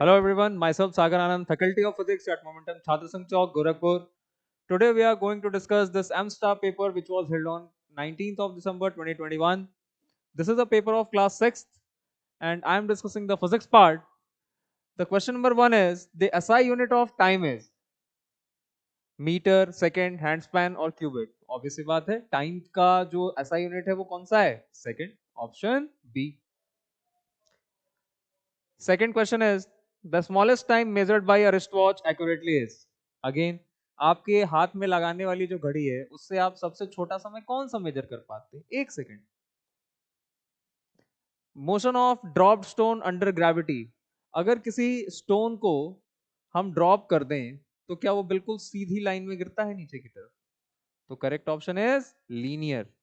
Hello everyone, myself Sagar Anand, Faculty of Physics at Momentum Chhatra Sangh Chowk, Gorakhpur. Today we are going to discuss this M-Star paper which was held on 19th of December 2021. This is a paper of class 6th and I am discussing the physics part. The question number 1 is, the SI unit of time is metre, second, handspan और cubit. Obviously बात है, time का जो SI unit है वो कौन सा है? Second, option B. Second question is, the smallest time measured by a wristwatch accurately is. Again, आपके हाथ में लगाने वाली जो घड़ी है उससे आप सबसे छोटा समय कौन सा मेजर कर पाते हैं? 1 second. Motion of dropped stone under gravity. अगर किसी स्टोन को हम ड्रॉप कर दें तो क्या वो बिल्कुल सीधी लाइन में गिरता है नीचे की तरफ? तो correct option is linear.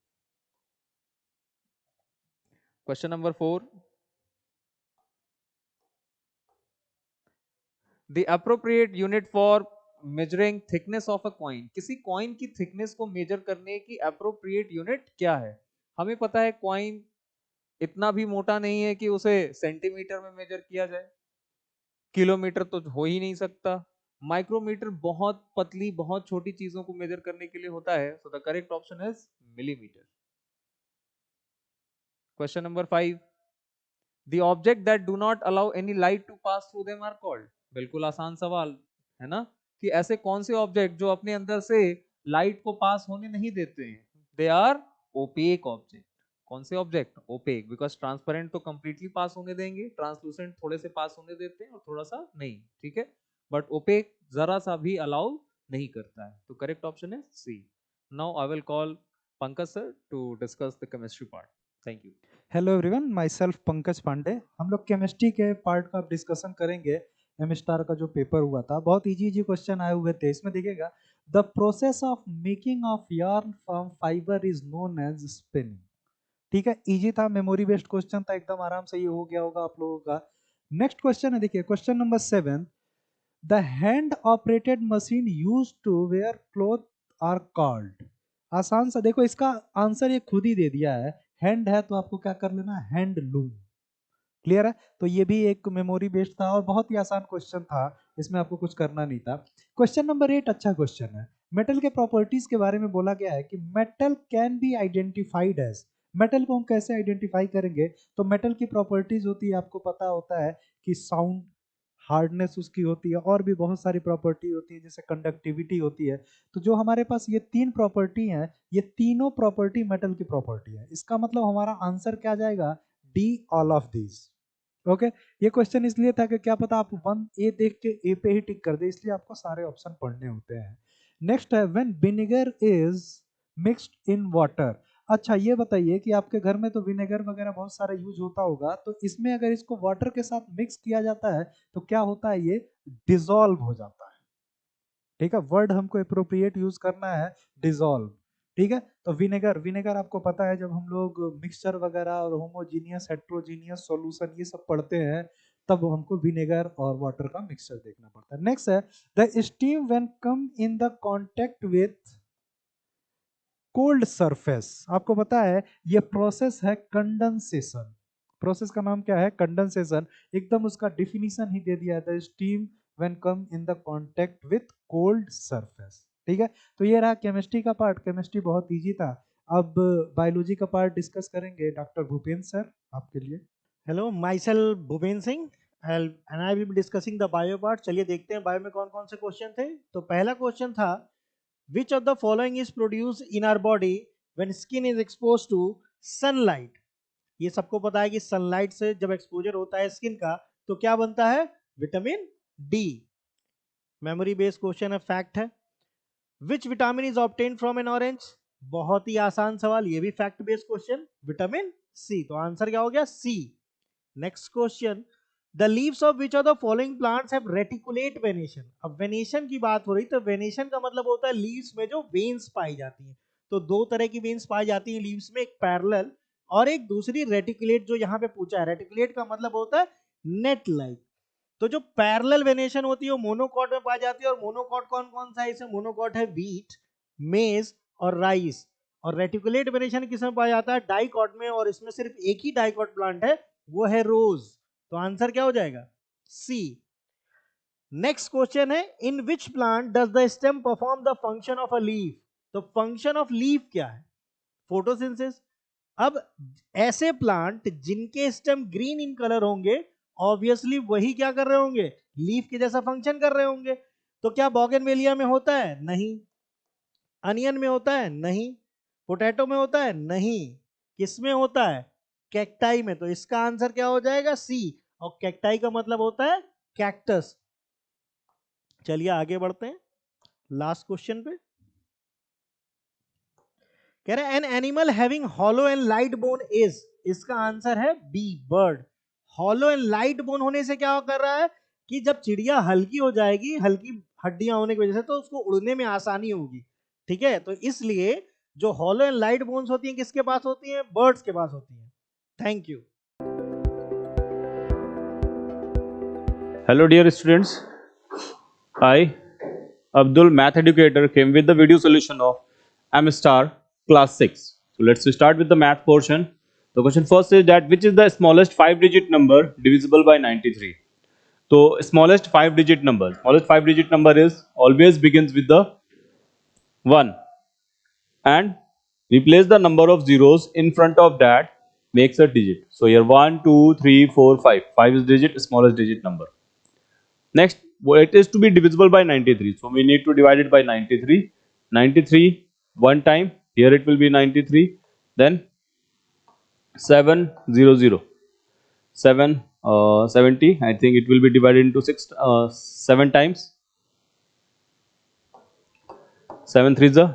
Question number 4. The appropriate unit for measuring thickness of a coin. किसी कॉइन की थिकनेस को मेजर करने की अप्रोप्रिएट यूनिट क्या है? हमें पता है कॉइन इतना भी मोटा नहीं है कि उसे सेंटीमीटर में मेजर किया जाए. किलोमीटर तो हो ही नहीं सकता. माइक्रोमीटर बहुत पतली बहुत छोटी चीजों को मेजर करने के लिए होता है. So the correct option is millimetre. Question number 5. The object that do not allow any light to pass through them are called. बिल्कुल आसान सवाल है ना, कि ऐसे कौन से ऑब्जेक्ट जो अपने अंदर से लाइट को पास होने नहीं देते हैं? They are opaque object. कौन से ऑब्जेक्ट? ओपेक. बिकॉज ट्रांसपेरेंट तो कंप्लीटली पास होने देंगे, ट्रांसलूसेंट थोड़े से पास होने देते हैं और थोड़ा सा नहीं. ठीक है, बट ओपेक जरा सा भी अलाउ नहीं करता है. तो करेक्ट ऑप्शन है C. Now I will call Pankaj sir to discuss the chemistry part. Thank you. Hello everyone, my self Pankaj Pandey. हम लोग केमिस्ट्री के पार्ट का डिस्कशन करेंगे. एम स्टार का जो पेपर हुआ था, बहुत इजी इजी क्वेश्चन आए हुए थे. इसमें देखिएगा, the process of making of yarn from fibre is known as spinning. ठीक है, इजी था, मेमोरी बेस्ड क्वेश्चन था, एकदम आराम से ये हो गया होगा आप लोगों का. नेक्स्ट क्वेश्चन है, देखिए question number 7. The hand operated machine use to wear cloth are called. आसान सा, देखो इसका आंसर ये खुद ही दे दिया है. हैंड है तो आपको क्या कर लेना है, हैंडलूम. क्लियर है? तो ये भी एक मेमोरी बेस्ड था और बहुत ही आसान क्वेश्चन था, इसमें आपको कुछ करना नहीं था. क्वेश्चन नंबर 8 अच्छा क्वेश्चन है. मेटल के प्रॉपर्टीज के बारे में बोला गया है कि metal can be identified as. Metal को हम कैसे आइडेंटिफाई करेंगे? तो मेटल की प्रॉपर्टीज होती है, आपको पता होता है कि साउंड हार्डनेस उसकी होती है, और भी बहुत सारी प्रॉपर्टी होती है, जैसे कंडक्टिविटी होती है. तो जो हमारे पास ये 3 प्रॉपर्टी हैं, ये तीनों प्रॉपर्टी मेटल की प्रॉपर्टी है. इसका मतलब हमारा आंसर क्या जाएगा? D, all of these. Okay. ये क्वेश्चन इसलिए था कि क्या पता आप 1A देख के ए पे ही टिक कर दे, इसलिए आपको सारे ऑप्शन पढ़ने होते हैं. नेक्स्ट है, when vinegar is mixed in water. अच्छा ये बताइए कि आपके घर में तो विनेगर वगैरह बहुत सारा यूज होता होगा, तो इसमें अगर इसको वाटर के साथ मिक्स किया जाता है तो क्या होता है? ये डिसॉल्व हो जाता है. ठीक है, वर्ड हमको अप्रोप्रिएट यूज करना है, डिसॉल्व. ठीक है, तो विनेगर, विनेगर आपको पता है, जब हम लोग मिक्सचर वगैरह और होमोजीनियस हेट्रोजीनियस सॉल्यूशन ये सब पढ़ते हैं, तब हमको विनेगर और वाटर का मिक्सचर देखना पड़ता है. नेक्स्ट है, the steam when come in the contact with cold surface. आपको पता है ये प्रोसेस है कंडेंसेशन. प्रोसेस का नाम क्या है? कंडेंसेशन. एकदम उसका डिफिनीशन ही दे दिया है, the steam when come in the contact with cold surface. ठीक है, तो ये रहा केमिस्ट्री का पार्ट. केमिस्ट्री बहुत इजी था. अब बायोलॉजी का पार्ट डिस्कस करेंगे डॉक्टर भूपेंद्र सर, आपके लिए. Hello, my self Bhupendra Singh and I will be discussing the bio part. चलिए देखते हैं बायो में कौन कौन से क्वेश्चन थे. तो पहला क्वेश्चन था, which of the following is produce in our body when skin is expose to sunlight. ये सबको पता है कि सनलाइट से जब एक्सपोजर होता है स्किन का तो क्या बनता है? Vitamin D. Memory based question है, फैक्ट है. Which vitamin is obtain from an orange. बहुत ही आसान सवाल, ये भी fact based question. Vitamin C. तो आंसर क्या हो गया? C. Next question, the leaves of which of the following plants have reticulate venation. अब वेनेशन की बात हो रही, तो वेनेशन का मतलब होता है लीव्स में जो वेन्स पाई जाती हैं. तो दो तरह की वेन्स पाई जाती हैं लीव्स में, एक पैरेलल और एक दूसरी रेटिकुलेट, जो यहाँ पे पूछा है. रेटिकुलेट का मतलब होता है नेट लाइक. तो जो पैरेलल वेनेशन होती है वो मोनोकॉट में पाई जाती है. और मोनोकॉट कौन कौन सा है? इसमें मोनोकॉट है व्हीट, मेज और राइस. और रेटिकुलेट वेनेशन किसमें पाया जाता है? डाइकॉट में. और इसमें सिर्फ एक ही डाइकॉट प्लांट है, वो है रोज. तो आंसर क्या हो जाएगा? सी. नेक्स्ट क्वेश्चन है, in which plant does the stem perform the function of a leaf? तो फंक्शन ऑफ लीफ क्या है? फोटोसिंथेसिस। अब ऐसे प्लांट जिनके स्टेम ग्रीन इन कलर होंगे, ऑब्वियसली वही क्या कर रहे होंगे? लीफ के जैसा फंक्शन कर रहे होंगे। तो क्या बोगनवेलिया में होता है? नहीं। अनियन में होता है? नहीं। पोटैटो में होता है? नहीं। किस में होता है? कैक्टाई में। तो इसका आंसर क्या हो जाएगा? सी। और कैक्टाई का मतलब होता है कैक्टस। चलिए आगे बढ़ते हैं लास्ट क्वेश्चन पे। कह रहे an animal having hollow and light bone is, इसका आंसर है B, bird. Hollow and light bone होने से क्या कर रहा है कि जब चिड़िया हल्की हो जाएगी, हल्की हड्डियां होने की वजह से, तो उसको उड़ने में आसानी होगी। ठीक है, तो इसलिए जो हॉलो एंड लाइट बोन्स होती हैं किसके पास होती हैं? बर्ड्स के पास होती हैं। Thank you. Hello dear students, I Abdul math educator came with the video solution of M star class 6. So let's start with the math portion. The question first is that which is the smallest 5 digit number divisible by 93? So smallest 5 digit number is always begins with the 1 and replace the number of zeros in front of that makes a digit. So here 1, 2, 3, 4, 5. 5 is digit, smallest digit number. Next, it is to be divisible by 93. So we need to divide it by 93. 93 one time. Here it will be 93. Then 700. 70. I think it will be divided into 7 times. 7 3s are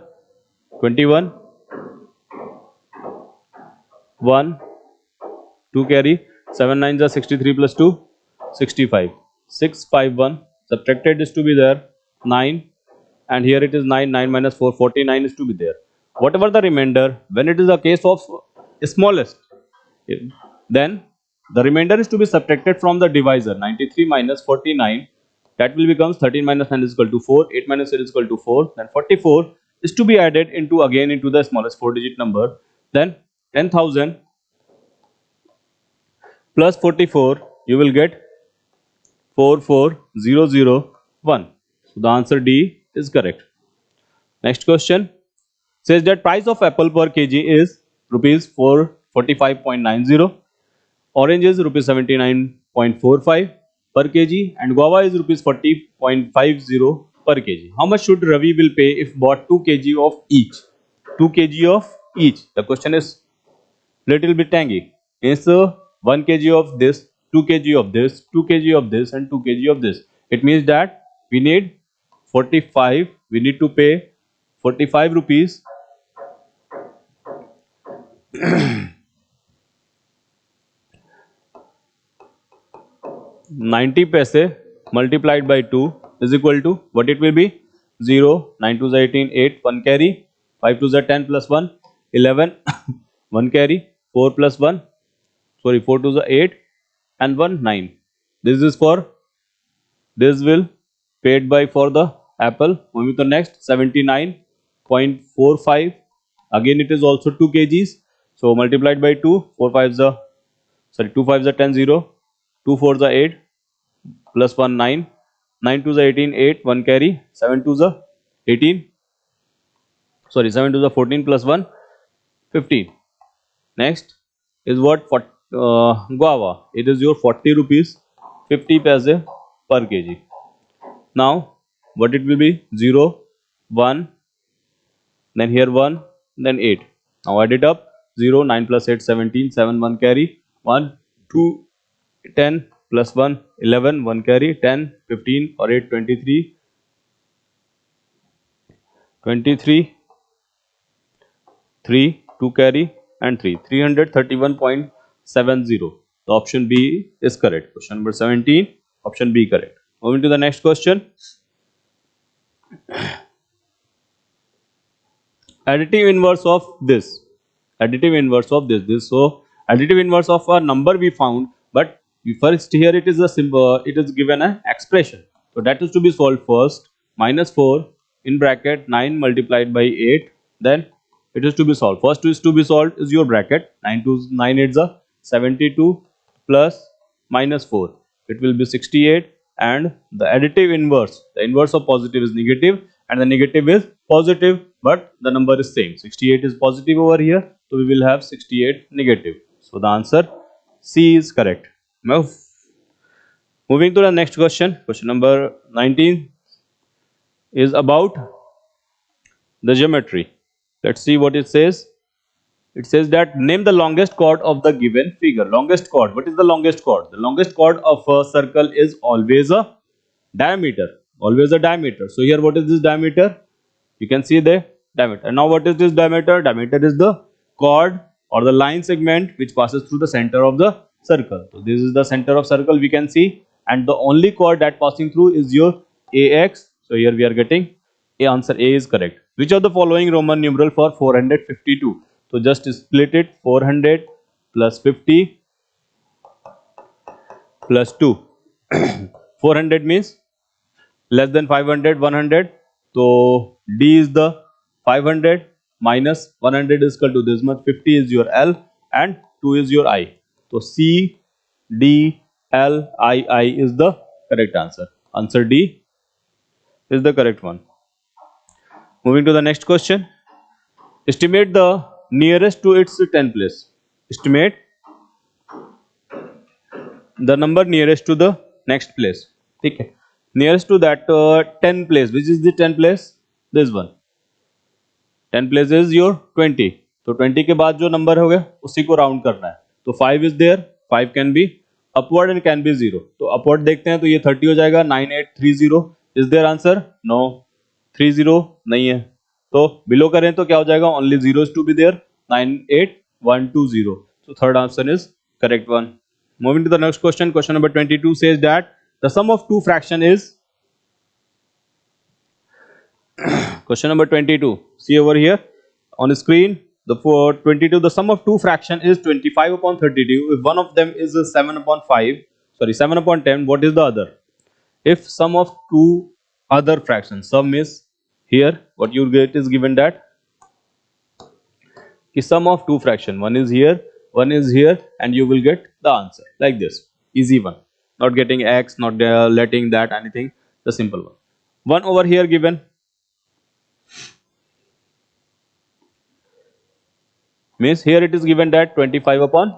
21. 1. 2 carry. 7 9s are 63 plus 2. 65. 651. Subtracted is to be there. 9. And here it is 9. 9 minus 4. 49 is to be there. Whatever the remainder, when it is a case of smallest, then the remainder is to be subtracted from the divisor. 93 minus 49. That will become 13 minus 9 is equal to 4. 8 minus 8 is equal to 4. Then 44 is to be added into again into the smallest 4 digit number. Then 10,000 plus 44, you will get 44001. So the answer D is correct. Next question says that price of apple per kg is rupees 445.90, orange is rupees 79.45 per kg, and guava is rupees 40.50 per kg. How much should Ravi will pay if bought 2 kg of each? 2 kg of each. The question is little bit tangy. Is 1 kg of this, 2 kg of this, 2 kg of this, and 2 kg of this. It means that we need 45. We need to pay 45 rupees 90 paise multiplied by 2 is equal to what it will be? 0, 9 2 is 18, 8, 1 carry, 5 2 is 10 plus 1, 11, 1 carry, 4 plus 1, sorry 4 2 is 8 and 1 9. This is for, this will paid by for the apple. Moving to the next 79.45. Again it is also 2 kgs. So multiplied by 2, 4 5s are, sorry 2 5s are 10 0, 2 4s are 8 plus 1 9, 9 2s are 18 8, 1 carry, 7 2s are 18, sorry 7 2s are 14 plus 1 15. Next is what for guava. It is your 40 rupees 50 paise per kg. Now what it will be? 0 1, then here 1, then 8. Now add it up. 0 9 plus 8 17, 7 1 carry, 1 2 10 plus 1 11, 1 carry, 10 15 or 8 23, 23 3 2 carry and 3 331.70. The option B is correct. Question number 17, option B correct. Moving to the next question. Additive inverse of this. Additive inverse of this. So additive inverse of a number we found, but first here it is a symbol, it is given an expression. So that is to be solved first. Minus 4 in bracket 9 multiplied by 8. Then it is to be solved. First is to be solved is your bracket. 9 to 9 8 is a 72 plus minus 4. It will be 68 and the additive inverse, the inverse of positive is negative and the negative is positive, but the number is same. 68 is positive over here, so we will have 68 negative. So the answer C is correct. Now moving to the next question, question number 19 is about the geometry. Let's see what it says. It says that name the longest chord of the given figure. Longest chord. What is the longest chord? The longest chord of a circle is always a diameter. Always a diameter. So here what is this diameter? You can see the diameter. And now what is this diameter? Diameter is the chord or the line segment which passes through the center of the circle. So this is the center of circle we can see, and the only chord that passing through is your AX. So here we are getting answer A is correct. Which of the following Roman numeral for 452? So just split it, 400 plus 50 plus 2. 400 means less than 500, 100. So D is the 500 minus 100 is equal to this much. 50 is your L and 2 is your I. So C, D, L, I is the correct answer. Answer D is the correct one. Moving to the next question. Estimate the nearest to its 10th place. Estimate the number nearest to the next place. Okay. Nearest to that 10 place. Which is the 10 place? This one. 10 place is your 20. तो 20 के बाद जो number हो गया उसी को round करना है. तो 5 is there. 5 can be upward and can be 0. तो upward देखते हैं तो ये 30 हो जाएगा. 9830 is there answer? No. 30 नहीं है. तो below करें तो क्या हो जाएगा? Only zeros to be there. 98120. So third answer is correct one. Moving to the next question. Question number 22 says that the sum of two fraction is. Question number 22. See over here on the screen. The for 22, the sum of two fraction is 25 upon 32. If one of them is 7 upon 5, sorry 7 upon 10, what is the other? If sum of two other fractions, sum is here, what you get is given that the sum of two fraction, one is here, and you will get the answer like this. Easy one. Not getting x, not letting that anything, the simple one. One over here given. Means here it is given that 25 upon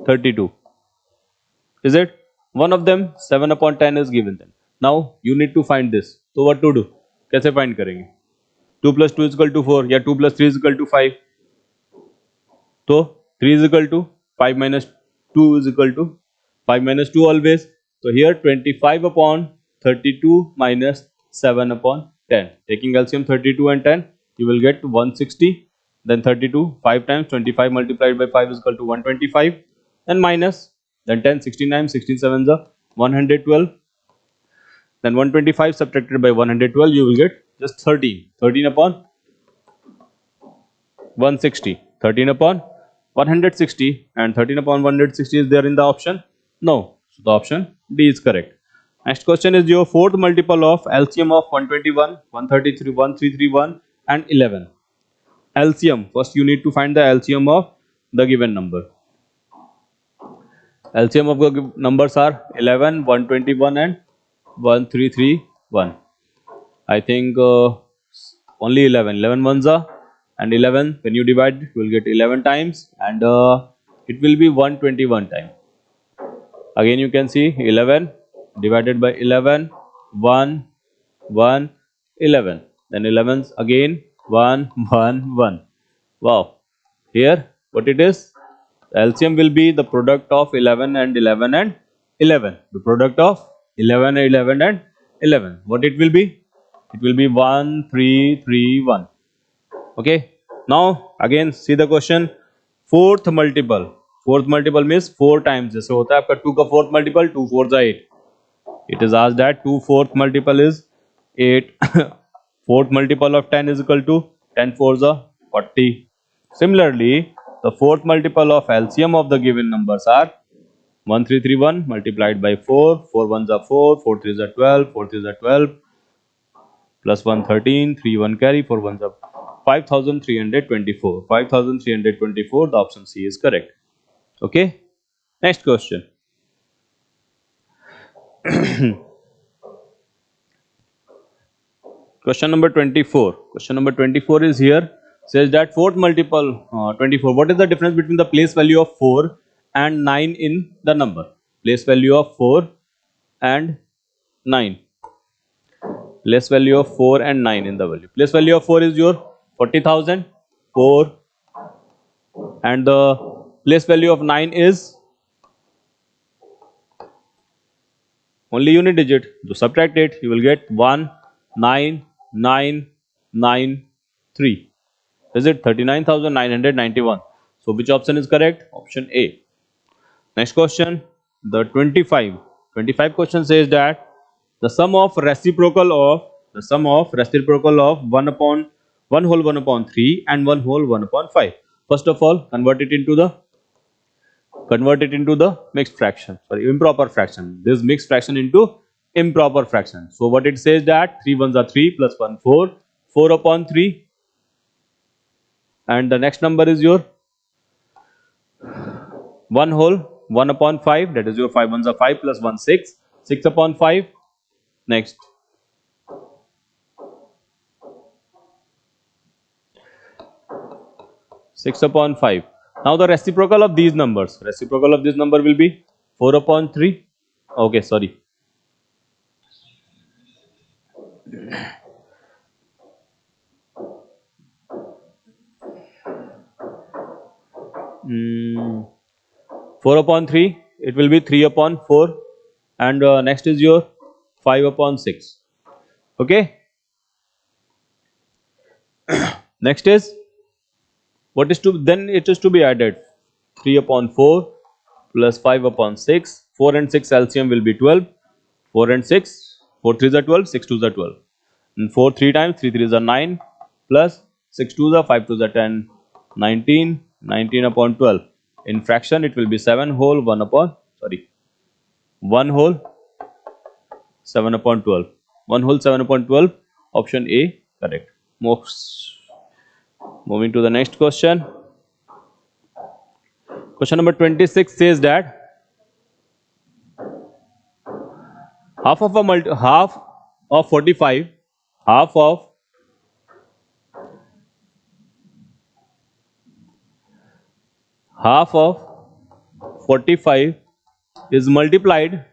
32. Is it? One of them 7 upon 10 is given then. Now you need to find this. So what to do? कैसे find करेंगे? 2 plus 2 is equal to 4 या 2 plus 3 is equal to 5. तो 3 is equal to 5 minus 2 is equal to 5 minus 2 always. So here 25 upon 32 minus 7 upon 10. Taking LCM 32 and 10, you will get 160. Then 32, 5 times 25 multiplied by 5 is equal to 125. Then minus, then 10, 69, 16 7s are 112. Then 125 subtracted by 112, you will get just 13. 13 upon 160. 13 upon 160 and 13 upon 160 is there in the option? No. So the option D is correct. Next question is your fourth multiple of LCM of 121, 133, 1331 and 11. LCM. First you need to find the LCM of the given number. LCM of the numbers are 11, 121 and 1331. I think only 11. 11 ones are, and 11 when you divide you will get 11 times, and it will be 121 time. Again you can see 11 divided by 11, 1, 1, 11. Then 11's again 1, 1, 1. Wow. Here what it is? LCM will be the product of 11 and 11 and 11. The product of 11 and 11 and 11. What it will be? It will be 1, 3, 3, 1. Okay. Now again see the question. Fourth multiple. Fourth multiple means 4 times. जैसे होता है आपका 2 का fourth multiple, 2 4s are 8. It is asked that 2 fourth multiple is 8. Fourth multiple of 10 is equal to 10 4s are 40. Similarly, the fourth multiple of LCM of the given numbers are 1331 multiplied by 4, 4 1s are 4, 4 3s are 12, 4 3s are 12, plus 1 13, 3 1 carry, 4 1s are 5324. 5324, the option C is correct. Okay. Next question. Question number 24. Question number 24 is here. Says that fourth multiple 24. What is the difference between the place value of 4 and 9 in the number? Place value of 4 and 9. Place value of 4 and 9 in the value. Place value of 4 is your 40,000. 4 and the place value of 9 is only unit digit. So subtract it, you will get 1 9 9 9 3. Is it 39,991? So which option is correct? Option A. Next question, the 25 question says that the sum of reciprocal of 1 upon 1 whole 1 upon 3 and 1 whole 1 upon 5. First of all, convert it into the mixed fraction, sorry, improper fraction. This mixed fraction into improper fraction. So what it says that 3 ones are 3 plus 1 4, 4 upon 3, and the next number is your 1 whole 1 upon 5, that is your 5 ones are 5 plus 1 6, 6 upon 5. Next, six upon 5. Now the reciprocal of these numbers, will be 4 upon 3. Okay, sorry. Hmm. 4 upon 3, it will be 3 upon 4, and next is your 5 upon 6. Okay. Next is, what is to, then it is to be added 3 upon 4 plus 5 upon 6. 4 and 6 LCM will be 12. 4 and 6, 4 3s are 12, 6 2s are 12. And 4 3 times, 3 3s are 9, plus 6 2s are 5 2s are 10, 19, 19 upon 12. In fraction, it will be 7 whole 1 upon, sorry, 1 whole 7 upon 12. 1 whole 7 upon 12. Option A correct. Moving to the next question. Question number 26 says that half of 45, half of 45 is multiplied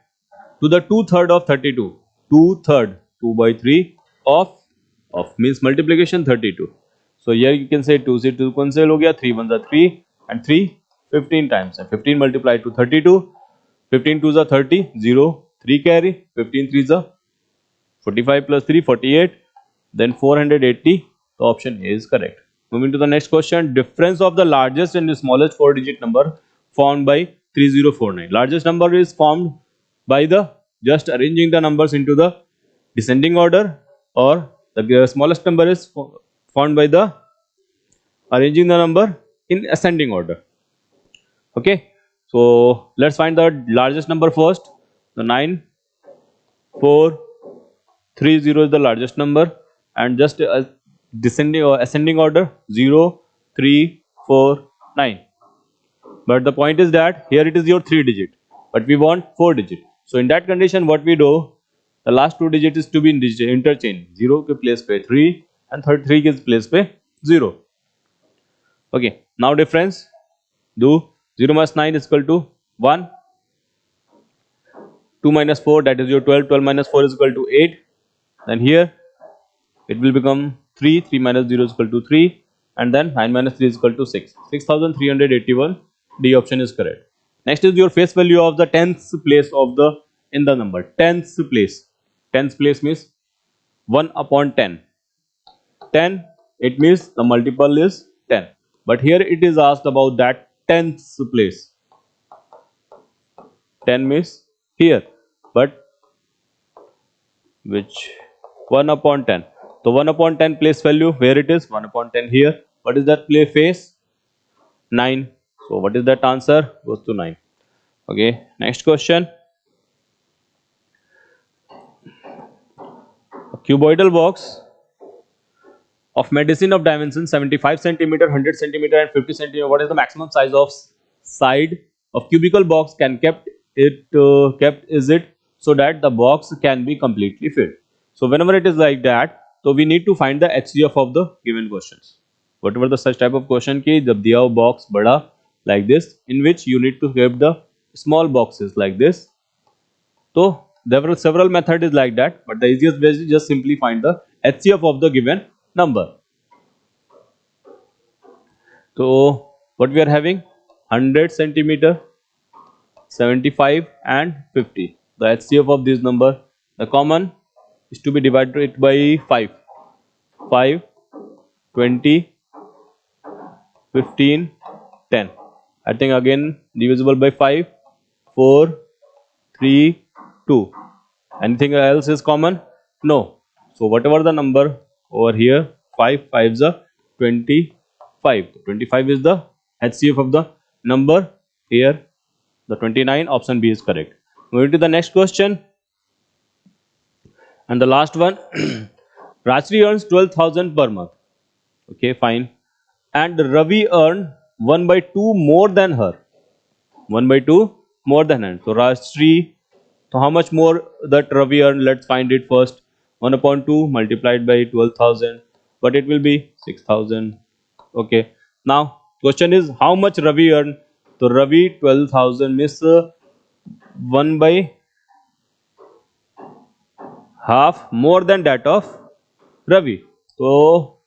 to the 2/3 of 32. 2/3, 2 by 3 of means multiplication 32. So here you can say 2 से 2 cancel हो गया, 3 ones are 3 and 3 15 times, and 15 multiplied to 32. 15 2s are 30, 0 3 carry, 15 3s are 45 plus 3 48, then 480. The option A is correct. Moving to the next question, difference of the largest and the smallest 4-digit number formed by 3049. Largest number is formed by the just arranging the numbers into the descending order, or the smallest number is formed by the arranging the number in ascending order. Okay, so let's find the largest number first. The 9430 is the largest number, and just descending or ascending order 0 3 4 9. But the point is that here it is your 3 digit, but we want 4 digit. So in that condition, what we do, the last 2 digit is to be interchanged. 0 के place पे 3 and 3 के place पे 0. Okay, now difference do 0 minus 9 is equal to 1. 2 minus 4, that is your 12. 12 minus 4 is equal to 8. Then here it will become 3. 3 minus 0 is equal to 3, and then 9 minus 3 is equal to 6. 6381. D option is correct. Next is your face value of the 10th place of the in the number. 10th place. 10th place means 1 upon 10. 10, it means the multiple is 10. But here it is asked about that 10th place. 10 means here, but which 1 upon 10. So 1 upon 10 place value, where it is 1 upon 10 here. What is that play face? 9. So what is that answer? Goes to 9. Okay, next question. A cuboidal box of medicine of dimension 75 centimeter, 100 centimeter and 50 centimeter. What is the maximum size of side of cubical box can kept? Is it so that the box can be completely filled. So whenever it is like that, so we need to find the HCF of the given questions. Whatever the such type of question ki jab diya ho box bada like this, in which you need to keep the small boxes like this. So there were several methods like that, but the easiest way is just simply find the HCF of the given number. So what we are having, 100 centimeter, 75 and 50. The HCF of this number, the common is to be divided by 5. 5, 20, 15, 10. I think again divisible by 5, 4, 3, 2. Anything else is common? No. So whatever the number over here, 5 5s are 25. 25 is the HCF of the number here. The 29, option B is correct. Moving to the next question. And the last one. Rajshri earns 12,000 per month. Okay, fine. And Ravi earned 1 by 2 more than her. 1 by 2 more than her. So Rajshri, so how much more that Ravi earned? Let's find it first. 1 upon 2 multiplied by 12,000. But it will be 6,000. Okay. Now, question is how much Ravi earned? So Ravi 12,000 means 1 by half more than that of Ravi. So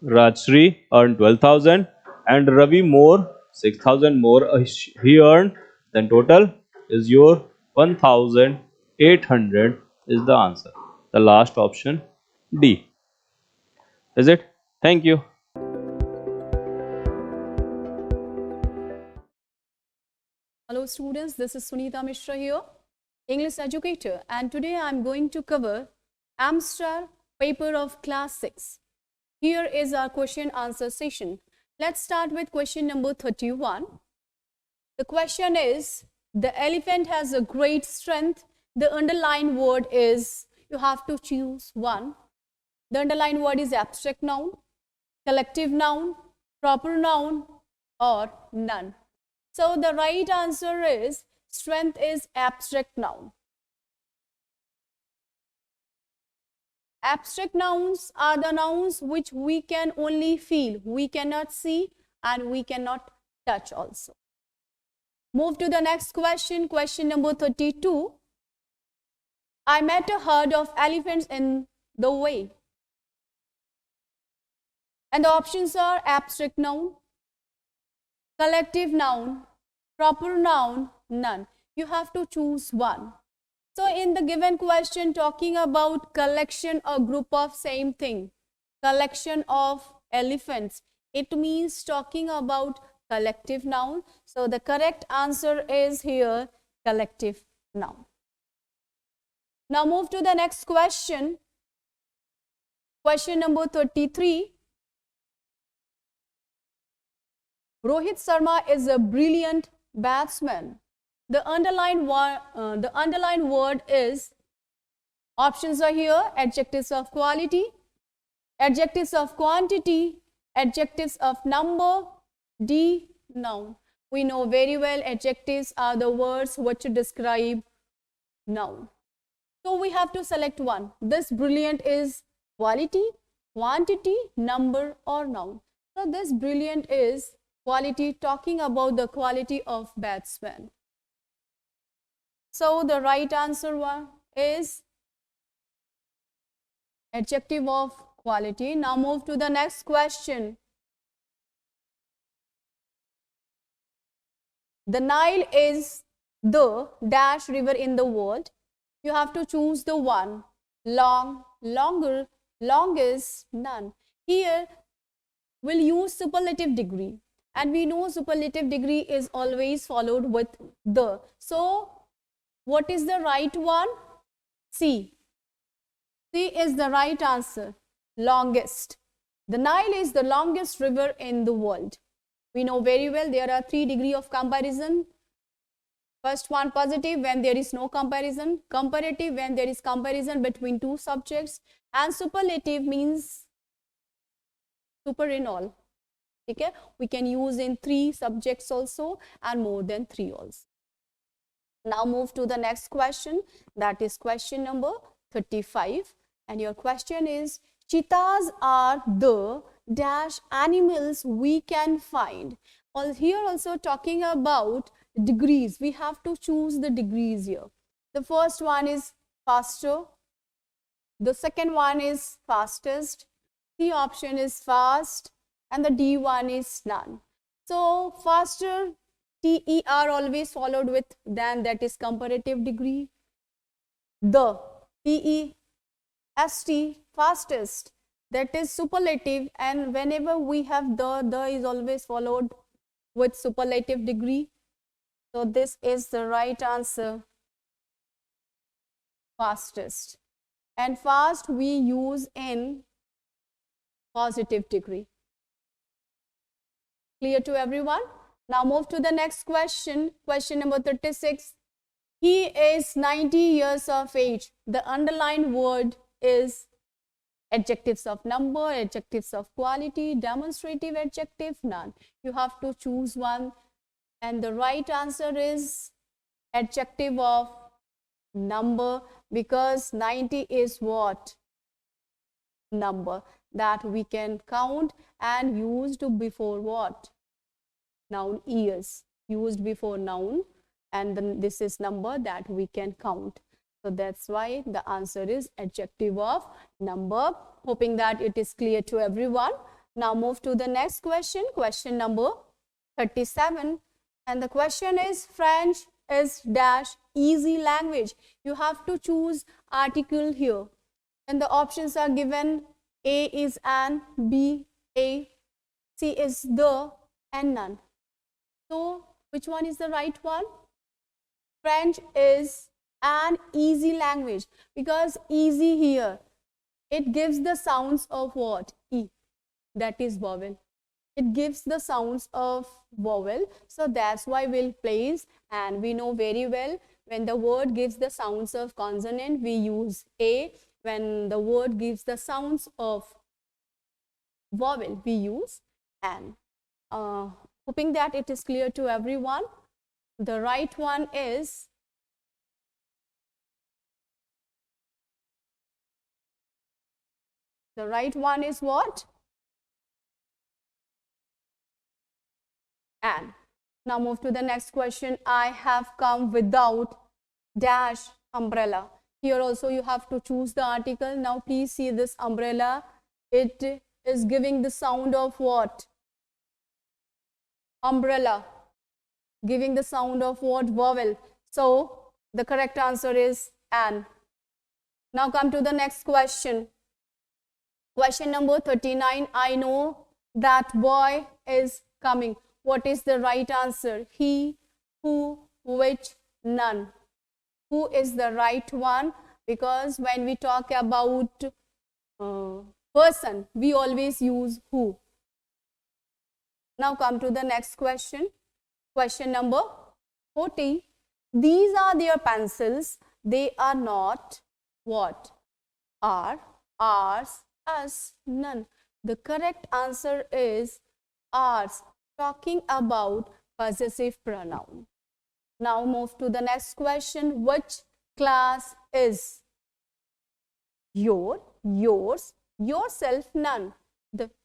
Rajshri earned 12,000 and Ravi more 6,000 more he earned, then total is your 1,800 is the answer. The last option D. Is it? Thank you. Hello students, this is Sunita Mishra here, English educator, and today I am going to cover AmStar paper of class 6. Here is our question answer session. Let's start with question number 31. The question is, the elephant has a great strength. The underlined word is, you have to choose one. The underlined word is abstract noun, collective noun, proper noun, or none. So the right answer is strength is abstract noun. Abstract nouns are the nouns which we can only feel, we cannot see and we cannot touch also. Move to the next question, question number 32. I met a herd of elephants in the way. And the options are abstract noun, collective noun, proper noun, none. You have to choose one. So in the given question, talking about collection or group of same thing, collection of elephants, it means talking about collective noun. So the correct answer is here collective noun. Now move to the next question. Question number 33. Rohit Sharma is a brilliant batsman. The underlined word is, options are here, adjectives of quality, adjectives of quantity, adjectives of number, D, noun. We know very well adjectives are the words which describe noun. So we have to select one. This brilliant is quality, quantity, number, or noun. So this brilliant is quality, talking about the quality of batsman. So the right answer is adjective of quality. Now move to the next question. The Nile is the dash river in the world. You have to choose the one. Long, longer, longest, none. Here we'll use superlative degree. And we know superlative degree is always followed with the. So what is the right one? C. C is the right answer. Longest. The Nile is the longest river in the world. We know very well there are 3 degrees of comparison. First one, positive, when there is no comparison. Comparative, when there is comparison between two subjects. And superlative means super in all. Okay? We can use in 3 subjects also and more than 3 also. Now move to the next question, that is question number 35, and your question is, cheetahs are the dash animals we can find. Here also talking about degrees, we have to choose the degrees here. The first one is faster, the second one is fastest, the option is fast, and the D one is none. So faster, TER always followed with than, that is comparative degree. The, TEST, fastest, that is superlative, and whenever we have the is always followed with superlative degree. So this is the right answer, fastest. And fast we use in positive degree. Clear to everyone? Now move to the next question, question number 36. He is 90 years of age. The underlined word is adjectives of number, adjectives of quality, demonstrative adjective, none. You have to choose one, and the right answer is adjective of number, because 90 is what? Number that we can count and used before what? Noun, years, used before noun, and then this is number that we can count. So that's why the answer is adjective of number. Hoping that it is clear to everyone. Now move to the next question, question number 37, and the question is, French is dash easy language. You have to choose article here, and the options are given. A is an, B a, C is the, and none. So which one is the right one? French is an easy language, because easy here, it gives the sounds of what? E, that is vowel. It gives the sounds of vowel, so that's why we'll place, and we know very well when the word gives the sounds of consonant we use A, when the word gives the sounds of vowel we use an. Hoping that it is clear to everyone. The right one is what? And now move to the next question. I have come without dash umbrella. Here also you have to choose the article. Now please see this umbrella. It is giving the sound of what? Umbrella. Giving the sound of what? Vowel. So the correct answer is an. Now come to the next question. Question number 39. I know that boy is coming. What is the right answer? He, who, which, none. Who is the right one? Because when we talk about person, we always use who. Now come to the next question. Question number 40. These are their pencils. They are not what? Are, ours, us, none. The correct answer is ours, talking about possessive pronoun. Now move to the next question. Which class is your, yours, yourself, none.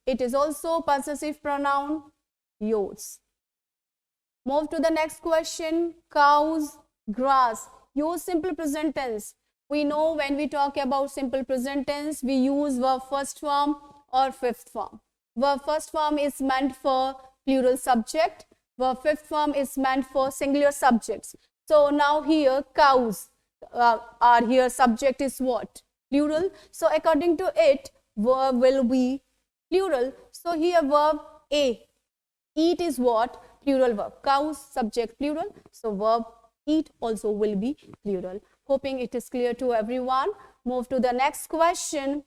It is also possessive pronoun, yours. Move to the next question. Cows, grass. Use simple present tense. We know when we talk about simple present tense, we use verb first form or fifth form. Verb first form is meant for plural subject. Verb fifth form is meant for singular subjects. So now here cows are here, subject is what? Plural. So according to it, verb will be plural. So here verb A, eat is what? Plural verb. Cows, subject plural. So verb eat also will be plural. Hoping it is clear to everyone. Move to the next question.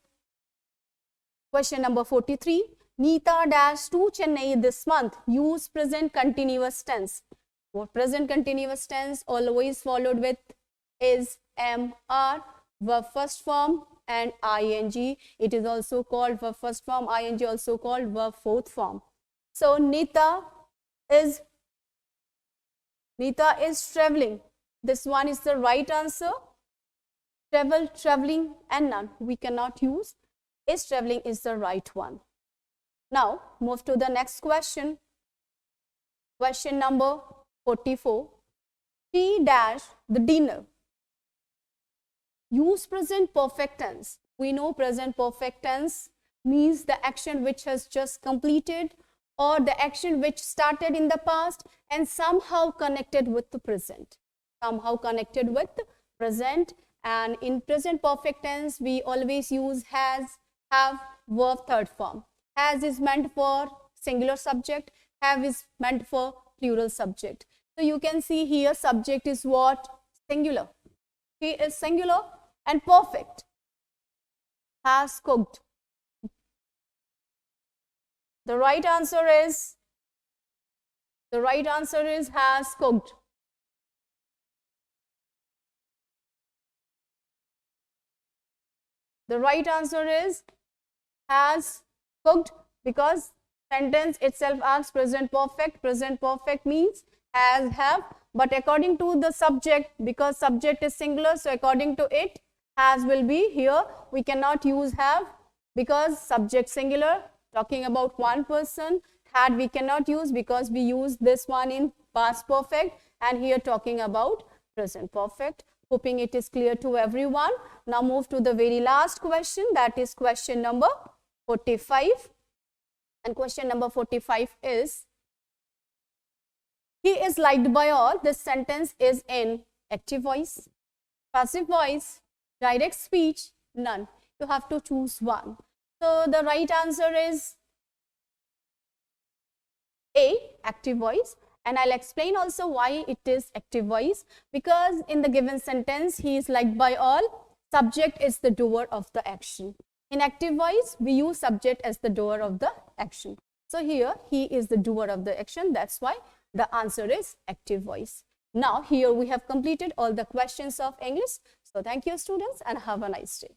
Question number 43. Neeta dash to Chennai this month. Use present continuous tense. What present continuous tense always followed with is MR, verb first form, and ing. It is also called verb first form, ing also called verb fourth form. So Neeta is traveling. This one is the right answer. Travel, traveling, and none. We cannot use. Is traveling is the right one. Now, move to the next question. Question number 44. She dash the dinner. Use present perfect tense. We know present perfect tense means the action which has just completed or the action which started in the past and somehow connected with the present. Somehow connected with the present. And in present perfect tense, we always use has, have, verb third form. Has is meant for singular subject. Have is meant for plural subject. So you can see here subject is what? Singular. He is singular and perfect. Has cooked. The right answer is has cooked. The right answer is has cooked because sentence itself asks present perfect. Present perfect means has, have, but according to the subject, because subject is singular, so according to it, has will be here. We cannot use have because subject singular, talking about one person. Had we cannot use because we use this one in past perfect, and here talking about present perfect. Hoping it is clear to everyone. Now move to the very last question, that is question number 45. And question number 45 is, he is liked by all. This sentence is in active voice, passive voice, direct speech, none. You have to choose one. So the right answer is A, active voice. And I'll explain also why it is active voice. Because in the given sentence, he is liked by all. Subject is the doer of the action. In active voice, we use subject as the doer of the action. So here, he is the doer of the action. That's why the answer is active voice. Now, here we have completed all the questions of English. So thank you, students, and have a nice day.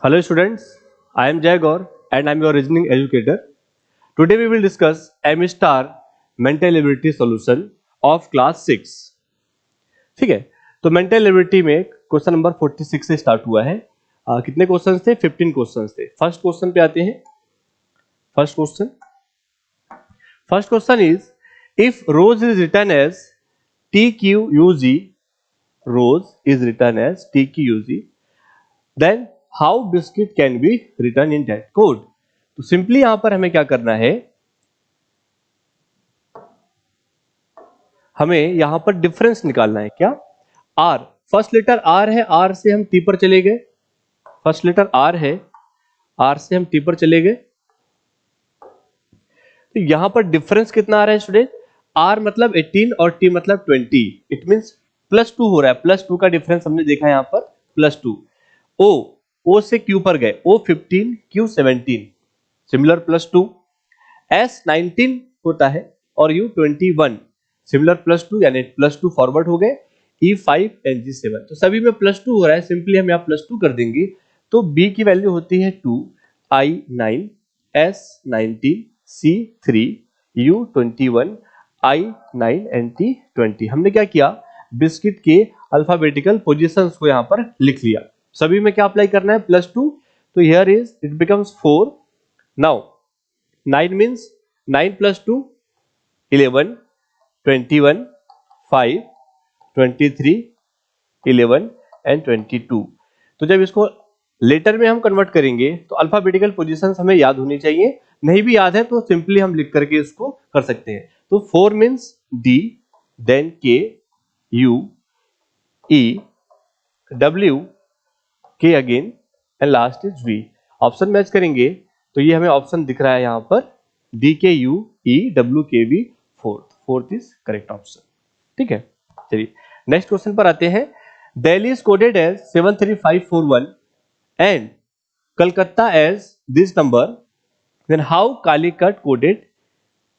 Hello students, I am Jay Gaur and I am your reasoning educator. Today we will discuss M star mental ability solution of class 6. ठीक है, तो mental ability में question number 46 से start हुआ है. कितने questions थे? 15 questions थे. फर्स्ट क्वेश्चन पे आते हैं. First question is, if rose is written as TQUG, rose is written as TQUG, then how biscuit can be written in that code. तो सिंपली यहां पर हमें क्या करना है, हमें यहां पर डिफरेंस निकालना है. क्या? R, फर्स्ट लेटर R है, R से हम T पर चले गए. फर्स्ट लेटर R है, R से हम T पर चले गए. तो यहां पर डिफरेंस कितना आ रहा है स्टूडेंट? R मतलब 18 और T मतलब 20. इट मींस +2 हो रहा है. +2 का डिफरेंस हमने देखा यहां पर, +2. O से Q पर गए, O 15, Q 17, सिमिलर +2. S 19 होता है और U 21, सिमिलर +2, यानी +2 फॉरवर्ड हो गए. E 5 and G 7, तो सभी में +2 हो रहा है. सिंपली हम यहाँ +2 कर देंगे. तो B की वैल्यू होती है 2, I 9, S 19, C 3, U 21, I 9 and T 20. हमने क्या किया, बिस्किट के अल्फाबेटिकल पोजीशंस को यहाँ पर लिख लिया. सभी में क्या अप्लाई करना है? +2. तो here is it becomes 4. Now 9 means 9 + 2 11, 21, 5, 23, 11 and 22. तो जब इसको लेटर में हम कन्वर्ट करेंगे तो अल्फाबेटिकल पोजीशंस हमें याद होनी चाहिए. नहीं भी याद है तो सिंपली हम लिख करके इसको कर सकते हैं. तो 4 मींस D, देन K, U, E, W, K again and last is V. Option match करेंगे तो ये हमें ऑप्शन दिख रहा है यहाँ पर, D, K, U, E, W, K, V, fourth is correct option. ठीक है, चलिए नेक्स्ट क्वेश्चन पर आते हैं. Delhi is coded as 73541 and Calcutta as this number, then how Calicut coded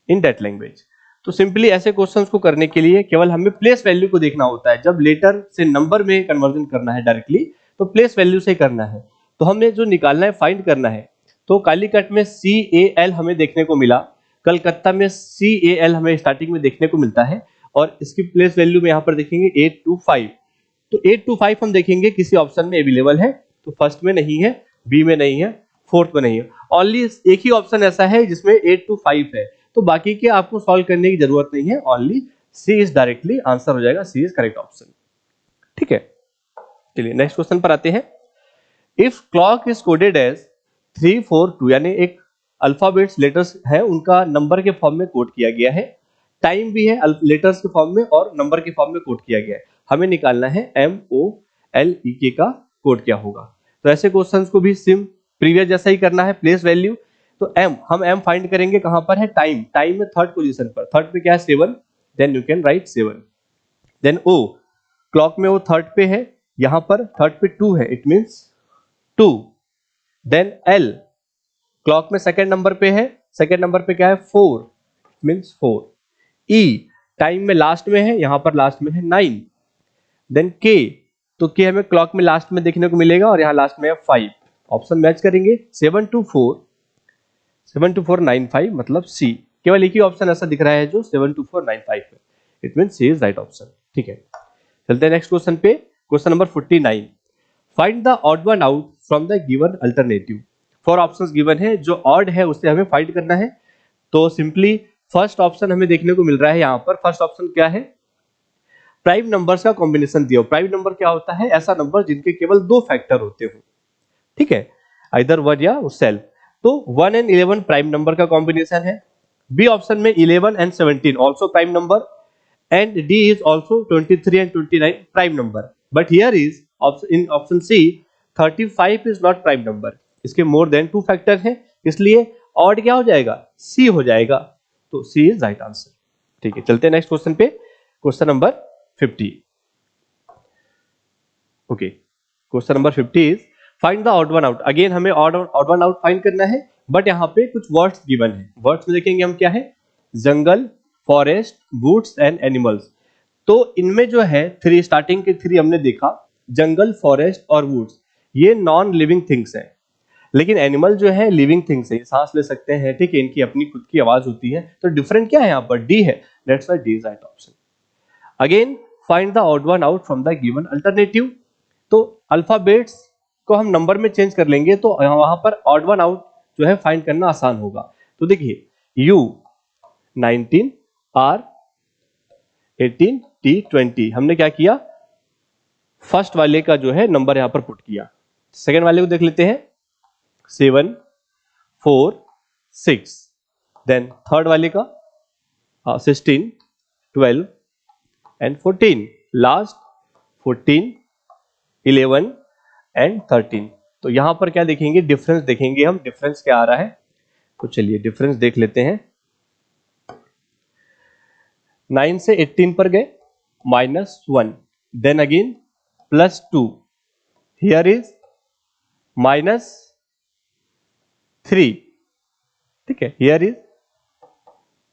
in that language. तो सिंपली ऐसे क्वेश्चंस को करने के लिए केवल हमें प्लेस वैल्यू को देखना होता है. जब लेटर से नंबर में कन्वर्जन करना है डायरेक्टली, तो प्लेस वैल्यू से करना है. तो हमें जो निकालना है, फाइंड करना है, तो कालीकट में CAL हमें देखने को मिला. कलकत्ता में CAL हमें स्टार्टिंग में देखने को मिलता है, और इसकी प्लेस वैल्यू में यहाँ पर देखेंगे 825। तो 825 हम देखेंगे किसी ऑप्शन में अवेलेबल है, तो फर्स्ट में नहीं है, बी में नहीं है, फोर्थ में नहीं है, ओनली एक ही ऑप्शन ऐसा है जिसमें 825 है, तो बाकी के आपको सॉल्व करने की जरूरत नहीं है, only C is directly answer हो जाएगा, सी इज करेक्ट ऑप्शन। ठीक है, चलिए नेक्स्ट क्वेश्चन पर आते हैं। If clock is coded as 342, यानी एक अल्फाबेट्स लेटर्स है उनका नंबर के फॉर्म में कोड किया गया है, टाइम भी है लेटर्स के फॉर्म में और नंबर के फॉर्म में कोड किया गया है, हमें निकालना है MOLEK का कोड क्या होगा। तो ऐसे क्वेश्चंस को भी सिम प्रीवियस जैसा ही करना है, प्लेस वैल्यू। तो हम M फाइंड करेंगे कहां पर है, टाइम में थर्ड पोजीशन पर, थर्ड पे क्या है 7, then you can write 7। Then O, clock में वो थर्ड पे है, यहां पर थर्ड पे 2 है, it means 2। Then L, clock में सेकंड नंबर पे है, सेकंड नंबर पे क्या है 4, मींस 4। E, टाइम में लास्ट में है, यहां पर लास्ट में है 9। देन K, तो K हमें क्लॉक में लास्ट में देखने को मिलेगा और यहाँ लास्ट में है 5। ऑप्शन मैच करेंगे, 72495 मतलब C। केवल एक ही ऑप्शन ऐसा दिख रहा है जो 72495 है, it means C is right option. ठीक है, चलते हैं नेक्स्ट क्वेश्चन पे, question number 49। Find the odd one out from the given alternative. 4 options given है, जो ऑड है उससे हमें फाइंड करना है। तो सिंपली फर्स्ट ऑप्शन हमें देखने को मिल रहा है, यहाँ पर फर्स्ट ऑप्शन क्या है, प्राइम नंबर्स का कॉम्बिनेशन दिया हो। प्राइम नंबर क्या होता है, ऐसा नंबर जिनके केवल 2 फैक्टर होते हो, ठीक है, आइदर 1 या सेल्फ। तो 1 एंड 11 प्राइम नंबर का कॉम्बिनेशन है। बी ऑप्शन में 11 एंड 17 also prime number, and D is also 23 एंड 29 prime number. But here is in option C 35 is not prime number, इसके मोर देन 2 फैक्टर है, इसलिए ऑड क्या हो जाएगा, सी हो जाएगा। तो सी इज राइट आंसर। ठीक है, चलते हैं नेक्स्ट क्वेश्चन पे, question number 50। Okay, question number 50 is find the odd one out. Again हमें ऑड वन आउट फाइंड करना है, बट यहाँ पे कुछ वर्ड्स गिवन है। वर्ड्स में देखेंगे हम क्या है, जंगल, फॉरेस्ट, वुड्स एंड एनिमल्स। तो इनमें जो है 3 स्टार्टिंग के 3 हमने देखा, जंगल, फॉरेस्ट और वुड्स, ये नॉन लिविंग थिंग्स हैं, लेकिन एनिमल जो है लिविंग थिंग्स है, सांस ले सकते हैं, ठीक है, इनकी अपनी खुद की आवाज होती है। तो डिफरेंट क्या है यहाँ पर, डी है, that's why D is right option. Again find the odd one out from the given alternative. तो अल्फाबेट्स को हम नंबर में चेंज कर लेंगे, तो वहां पर ऑड वन आउट जो है फाइंड करना आसान होगा। तो देखिए U 19, R 18, T 20, हमने क्या किया, फर्स्ट वाले का जो है नंबर यहां पर पुट किया। सेकेंड वाले को देख लेते हैं, 7, 4, 6। देन थर्ड वाले का 16, 12 एंड 14, लास्ट 14, 11 एंड 13। तो यहां पर क्या देखेंगे, डिफरेंस देखेंगे हम, डिफरेंस क्या आ रहा है। तो चलिए डिफरेंस देख लेते हैं। 9 से 18 पर गए, -1, देन अगेन +2, हियर इज -3, ठीक है, हियर इज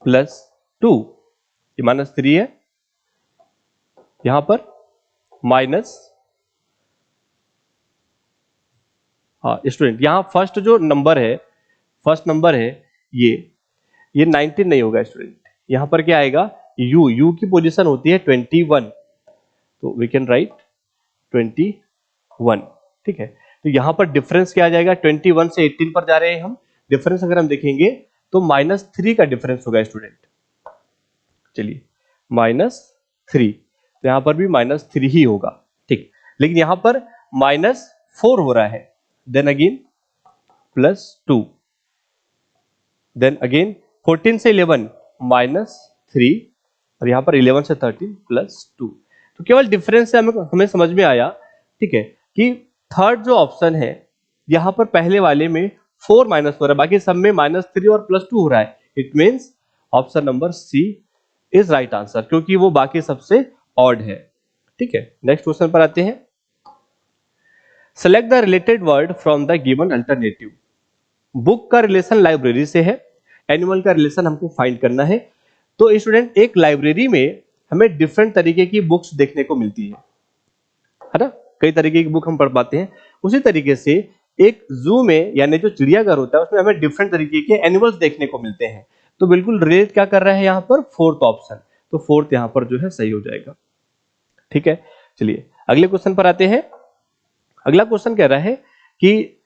+2, ये -3 है, यहां पर स्टूडेंट यहां फर्स्ट जो नंबर है, फर्स्ट नंबर है ये 19 नहीं होगा स्टूडेंट, यहां पर क्या आएगा, U की पोजीशन होती है 21, तो वी कैन राइट 21, ठीक है। तो यहां पर डिफरेंस क्या आ जाएगा, 21 से 18 पर जा रहे हैं हम, डिफरेंस अगर हम देखेंगे तो -3 का डिफरेंस होगा स्टूडेंट। चलिए -3, तो यहां पर भी -3 ही होगा, ठीक, लेकिन यहां पर -4 हो रहा है, देन अगेन +2, देन अगेन 14 से 11 -3, और यहां पर 11 से 13 +2। तो केवल डिफरेंस से हमें समझ में आया, ठीक है, कि थर्ड जो ऑप्शन है यहां पर पहले वाले में 4 माइनस हो रहा है, बाकी सब में -3 और +2 हो रहा है, it means option number C is right answer, क्योंकि वो बाकी सबसे ऑड है, ठीक है। नेक्स्ट क्वेश्चन पर आते हैं। Select the related word from the given alternative. Book का रिलेशन लाइब्रेरी से है, एनिमल का रिलेशन हमको फाइंड करना है। तो स्टूडेंट एक लाइब्रेरी में हमें डिफरेंट तरीके की बुक्स देखने को मिलती है ना, कई तरीके की बुक हम पढ़ पाते हैं। उसी तरीके से एक जू में, यानी जो चिड़ियाघर होता है, उसमें हमें डिफरेंट तरीके के एनिमल्स देखने को मिलते हैं। तो बिल्कुल रिलेट क्या कर रहा है यहाँ पर, फोर्थ ऑप्शन, तो फोर्थ यहाँ पर जो है सही हो जाएगा। ठीक है, चलिए अगले क्वेश्चन पर आते हैं। अगला क्वेश्चन कह रहा है कि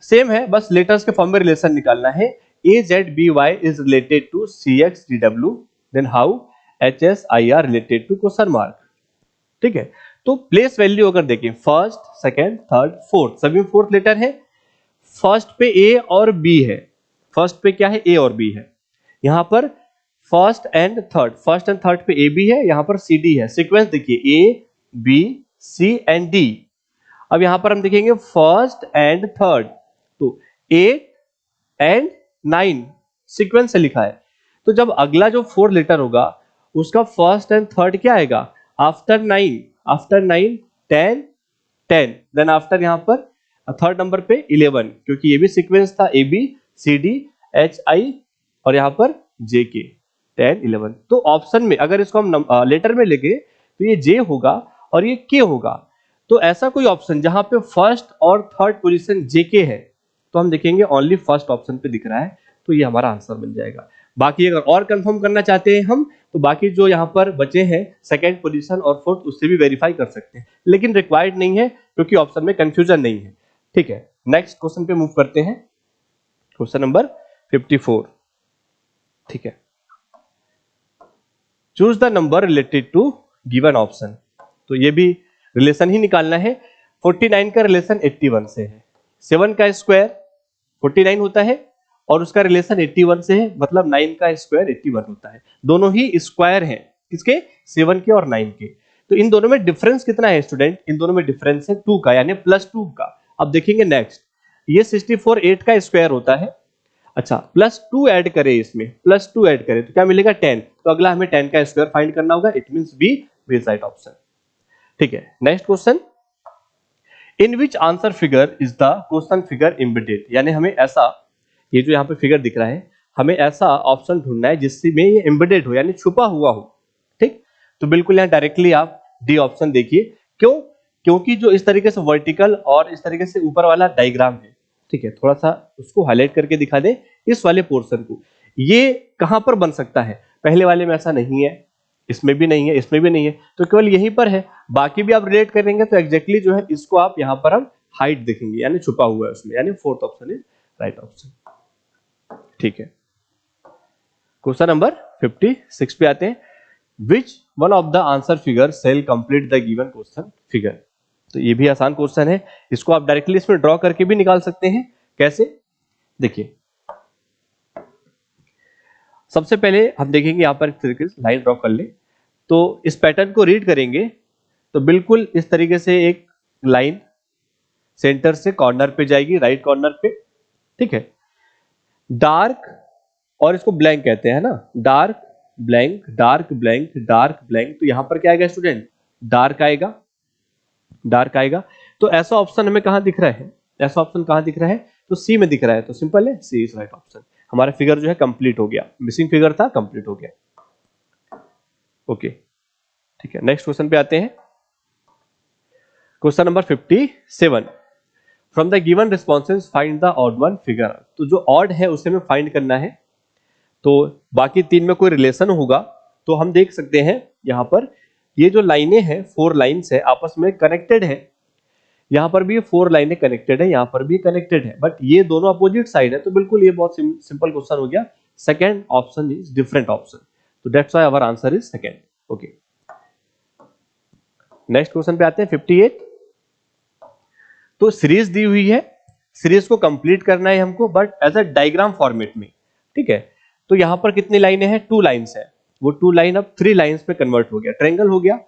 सेम है, बस लेटर्स के फॉर्म में रिलेशन निकालना है। AZBY is related to CXDW, then how HSIR related to question mark. ठीक है, तो प्लेस वैल्यू अगर देखें फर्स्ट, सेकंड, थर्ड, फोर्थ, सभी फोर्थ लेटर है। फर्स्ट पे A और B है, फर्स्ट पे क्या है, A और B है। यहाँ पर फर्स्ट एंड थर्ड पे A B है, यहाँ पर C D है। सीक्वेंस देखिए A B C and D। अब यहाँ पर हम देखेंगे फर्स्ट एंड थर्ड, तो 8 एंड 9 सीक्वेंस से लिखा है। तो जब अगला जो फोर्थ लेटर होगा उसका फर्स्ट एंड थर्ड क्या आएगा, आफ्टर 9 10 10, देन आफ्टर यहाँ पर थर्ड नंबर पे 11, क्योंकि ये भी सीक्वेंस था A B C D H I और यहाँ पर J K 10 11। तो ऑप्शन में अगर इसको हम लेटर में लेंगे तो ये J होगा और ये K होगा। तो ऐसा कोई ऑप्शन जहां पे फर्स्ट और थर्ड पोजीशन JK है, तो हम देखेंगे ओनली फर्स्ट ऑप्शन पे दिख रहा है, तो ये हमारा आंसर बन जाएगा। बाकी अगर और कंफर्म करना चाहते हैं हम, तो बाकी जो यहाँ पर बचे हैं सेकंड पोजीशन और फोर्थ, उससे भी वेरीफाई कर सकते हैं, लेकिन रिक्वायर्ड नहीं है क्योंकि ऑप्शन में कंफ्यूजन नहीं है। ठीक है, नेक्स्ट क्वेश्चन पे मूव करते हैं, क्वेश्चन नंबर 54। ठीक है, choose the number related to given option. तो ये भी रिलेशन ही निकालना है। 49 का रिलेशन 81 से है, 7 का स्क्वायर 49 होता है और उसका रिलेशन 81 से है, मतलब 9 का स्क्वायर 81 होता है। दोनों ही स्क्वायर हैं, किसके, 7 के और 9 के। तो इन दोनों में डिफरेंस कितना है स्टूडेंट, इन दोनों में डिफरेंस है 2 का, यानी +2 का। अब देखेंगे नेक्स्ट, ये 64 8 का स्क्वायर होता है। अच्छा, +2 ऐड करें, इसमें +2 ऐड करें तो क्या मिलेगा, 10। तो अगला हमें 10 का स्क्वायर फाइंड करना होगा, it means B is right option. ठीक है, next question, in which answer figure is the question figure embedded, यानी हमें ऐसा, ये जो यहाँ पे फिगर दिख रहा है, हमें ऐसा ऑप्शन ढूंढना है जिसमें ये एम्बेडेड हो, यानी छुपा हुआ हो। ठीक, तो बिल्कुल यहाँ डायरेक्टली आप डी ऑप्शन देखिए। क्यों, क्योंकि जो इस तरीके से वर्टिकल और इस तरीके से ऊपर वाला डायग्राम है, ठीक है, थोड़ा सा उसको हाईलाइट करके दिखा दे इस वाले पोर्शन को, ये कहां पर बन सकता है, पहले वाले में ऐसा नहीं है, इसमें भी नहीं है, इसमें भी नहीं है, तो केवल यहीं पर है। बाकी भी आप रिलेट करेंगे तो एग्जैक्टली जो है इसको आप यहां पर हम हाइट देखेंगे, यानी छुपा हुआ है उसमें, यानी fourth option is right option. ठीक है, क्वेश्चन नंबर 56 पे आते हैं। Which one of the answer figure cell complete the given question figure. तो ये भी आसान क्वेश्चन है, इसको आप डायरेक्टली इसमें ड्रॉ करके भी निकाल सकते हैं। कैसे, देखिए सबसे पहले हम देखेंगे यहां पर इस तरीके से लाइन ड्रॉ कर ले, तो इस पैटर्न को रीड करेंगे तो बिल्कुल इस तरीके से एक लाइन सेंटर से कॉर्नर पे जाएगी, राइट कॉर्नर पे। ठीक है, डार्क, और इसको ब्लैंक कहते हैं ना, dark blank, dark blank, dark blank, तो यहां पर क्या आएगा स्टूडेंट, डार्क आएगा, डार्क आएगा। तो ऐसा ऑप्शन हमें कहां दिख रहा है, ऐसा ऑप्शन कहां दिख रहा है, तो सी में दिख रहा है, तो सिंपल है, सी इज राइट ऑप्शन। हमारा फिगर जो है कंप्लीट हो गया, मिसिंग फिगर था, कंप्लीट हो गया। ओके, ठीक है, नेक्स्ट क्वेश्चन पे आते हैं, question number 57। From the given responses find the odd one figure. तो जो ऑड है उसे हमें फाइंड करना है, तो बाकी तीन में कोई रिलेशन होगा तो हम देख सकते हैं यहां पर ये जो लाइनें हैं, 4 लाइन्स है, आपस में कनेक्टेड है। यहां पर भी 4 लाइनें कनेक्टेड है, यहां पर भी कनेक्टेड है, बट ये दोनों अपोजिट साइड है, तो बिल्कुल ये बहुत सिंपल क्वेश्चन हो गया। Second option is different option, तो that's why our answer is second. Okay, next question पे आते हैं 58। तो सीरीज दी हुई है, सीरीज को कंप्लीट करना है हमको, but as a diagram format में। ठीक है, तो यहां पर कितनी लाइनें हैं, 2 लाइन्स है, वो 2 लाइन अब 3 लाइन्स में कन्वर्ट हो गया, ट्रायंगल हो गया।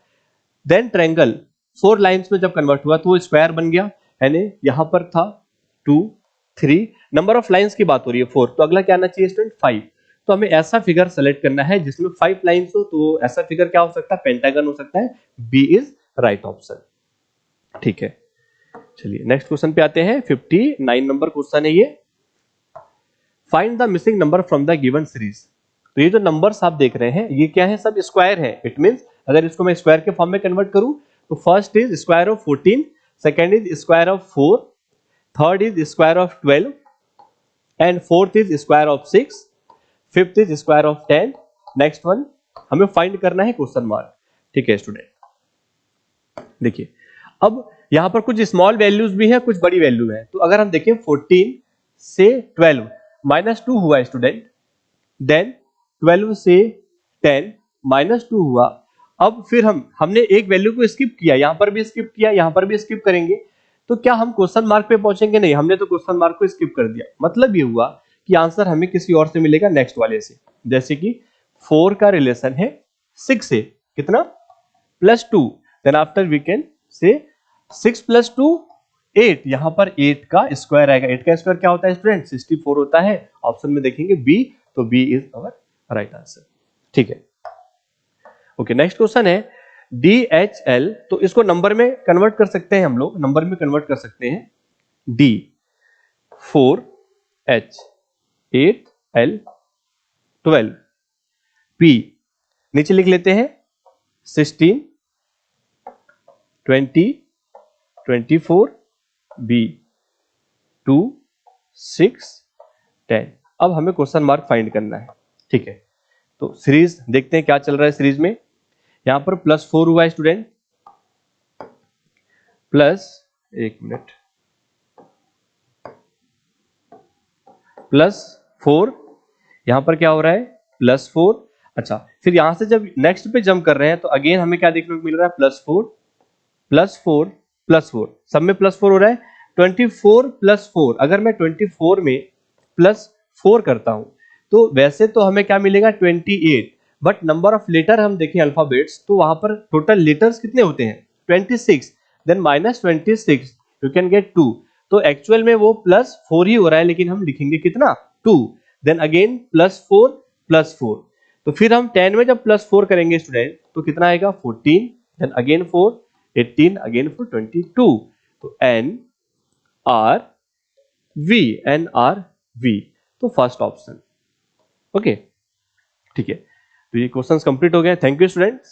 देन ट्रायंगल 4 लाइन्स में जब कन्वर्ट हुआ तो वो स्क्वायर बन गया, यानी यहां पर था 2 3, नंबर ऑफ लाइन्स की बात हो रही है 4, तो अगला क्या आना चाहिए स्टूडेंट, 5। तो हमें ऐसा फिगर सेलेक्ट करना है जिसमें 5 लाइन्स हो, तो ऐसा फिगर क्या हो सकता है, पेंटागन हो सकता है, बी इज राइट ऑप्शन। ठीक है, चलिए नेक्स्ट क्वेश्चन पे आते हैं, 59 नंबर क्वेश्चन है ये। Find the missing number from the given series. तो ये जो नंबर्स आप देख रहे हैं ये क्या है, सब स्क्वायर है। इट मींस अगर इसको मैं स्क्वायर के फॉर्म में कन्वर्ट करूं तो first is square of 14, second is square of 4, third is square of 12 and fourth is square of 6, 5th is square of 10। Next one हमें फाइंड करना है क्वेश्चन मार्क। ठीक है स्टूडेंट, देखिए अब यहां पर कुछ स्मॉल वैल्यूज भी है, कुछ बड़ी वैल्यू है। तो अगर हम देखें 14 से 12 -2 हुआ स्टूडेंट, देन 12 से 10 -2 हुआ। अब फिर हमने एक वैल्यू को स्किप किया, यहां पर भी स्किप किया, यहां पर भी स्किप करेंगे, तो क्या हम क्वेश्चन मार्क पे पहुंचेंगे? नहीं, हमने तो क्वेश्चन मार्क को स्किप कर दिया। मतलब ये हुआ कि आंसर हमें किसी और से मिलेगा, नेक्स्ट वाले से। जैसे कि 4 का रिलेशन है 6 से, कितना? +2। Then after we can say 6 + 2 8। यहां पर 8 का स्क्वायर आएगा। 8 का स्क्वायर क्या होता है स्टूडेंट? 64 होता है। ऑप्शन में देखेंगे बी, तो B is our right answer. ठीक है, ओके। नेक्स्ट क्वेश्चन है DHL। तो इसको नंबर में कन्वर्ट कर सकते हैं, हम लोग नंबर में कन्वर्ट कर सकते हैं। D 4H 8L 12 P नीचे लिख लेते हैं 16 20 24 B 2 6 10। अब हमें क्वेश्चन मार्क फाइंड करना है। ठीक है, तो सीरीज देखते हैं क्या चल रहा है सीरीज में। यहां पर +4 हुआ है स्टूडेंट, प्लस, एक मिनट, +4। यहां पर क्या हो रहा है? +4। अच्छा, फिर यहां से जब नेक्स्ट पे जंप कर रहे हैं तो अगेन हमें क्या देखने को मिल रहा है? +4 +4 +4, सब में +4 हो रहा है। 24 + 4, अगर मैं 24 में +4 करता हूं तो वैसे तो हमें क्या मिलेगा? 28। बट नंबर ऑफ लेटर हम देखें अल्फाबेट्स, तो वहां पर टोटल लेटर्स कितने होते हैं? 26। Then -26 you can get 2। तो एक्चुअल में वो +4 ही हो रहा है, लेकिन हम लिखेंगे कितना? 2। Then again +4 +4। तो फिर हम 10 में जब +4 करेंगे स्टूडेंट तो कितना आएगा? 14। Then again 4 18, again 4 22। तो NRV, तो फर्स्ट ऑप्शन। ओके, ठीक है, तो ये क्वेश्चंस कंप्लीट हो गए। Thank you students.